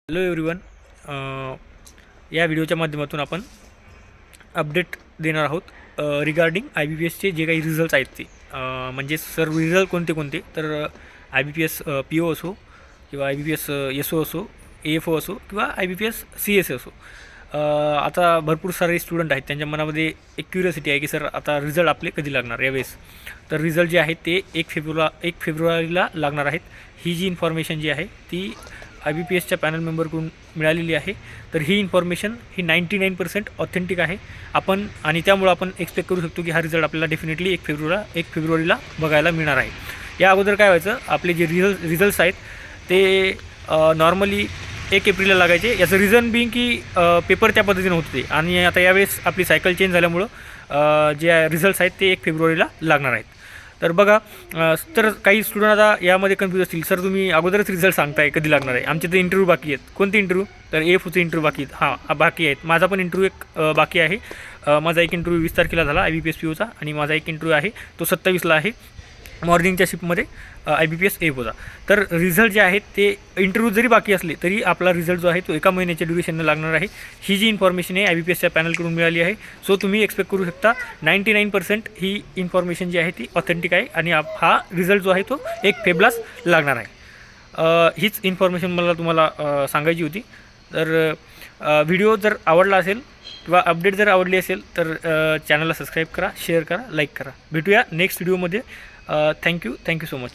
Hello everyone. या व्हिडिओच्या माध्यमातून आपण अपडेट देणार आहोत रिगार्डिंग आय बी पी एसचे जे काही रिझल्ट्स आहेत ते. म्हणजे सर्व रिझल्ट कोणते कोणते तर I B P S P O असो किंवा I B P S S O असो, ए एफ ओ असो किंवा I B P S C S असो. आता भरपूर सारे स्टुडंट आहेत, त्यांच्या मनामध्ये एक क्युरियोसिटी आहे की सर आता रिझल्ट आपले कधी लागणार यावेळेस. तर रिझल्ट जे आहेत ते 1 फेब्रुवारीला लागणार आहेत. ही जी इन्फॉर्मेशन जी आहे ती आय बी पी एसच्या पॅनल मेंबरकडून मिळालेली आहे. तर ही इन्फॉर्मेशन ही 99% ऑथेंटिक आहे आपण, आणि त्यामुळं आपण एक्सपेक्ट करू शकतो की हा रिझल्ट आपल्याला डेफिनेटली 1 फेब्रुवारीला बघायला मिळणार आहे. या अगोदर काय व्हायचं, आपले जे रिझल्ट्स आहेत ते नॉर्मली 1 एप्रिलला लागायचे. याचं रिझन बिंग की पेपर त्या पद्धतीनं होते, आणि आता यावेळेस आपली सायकल चेंज झाल्यामुळं जे रिझल्ट्स आहेत ते 1 फेब्रुवारीला लागणार आहेत. तर बघा, तर काही स्टुडंट आता यामध्ये कन्फ्यूज असतील, सर तुम्ही अगोदरच रिझल्ट सांगताय कधी लागणार आहे, आमचे तर इंटरव्ह्यू बाकी आहेत. कोणते इंटरव्ह्यू? तर ए एफ ओचे इंटरव्ह्यू बाकी आहेत. हां, बाकी आहेत. माझा पण इंटरव्ह्यू एक बाकी आहे. माझा एक इंटरव्ह्यू 20 तारखेला झाला I B P S P ओचा, आणि माझा एक इंटरव्ह्यू आहे तो 27ला आहे मॉर्निंगच्या शिफ्टमध्ये I B P S A F ओचा. तर रिझल्ट जे आहेत ते इंटरव्ह्यू जरी बाकी असले तरी आपला रिझल्ट जो आहे तो 1 महिन्याच्या ड्युरेशननं लागणार आहे. ही जी इन्फॉर्मेशन आहे आय बी पी एसच्या पॅनलकडून मिळाली आहे. सो तुम्ही एक्सपेक्ट करू शकता 99% ही इन्फॉर्मेशन जी आहे ती ऑथेंटिक आहे, आणि हा रिझल्ट जो आहे तो 1 फेब्रुवारीलाच लागणार आहे. हीच इन्फॉर्मेशन मला तुम्हाला सांगायची होती. तर व्हिडिओ जर आवडला असेल किंवा अपडेट जर आवडली असेल तर चॅनलला सबस्क्राईब करा, शेअर करा, लाईक करा. भेटूया नेक्स्ट व्हिडिओमध्ये. Thank you so much.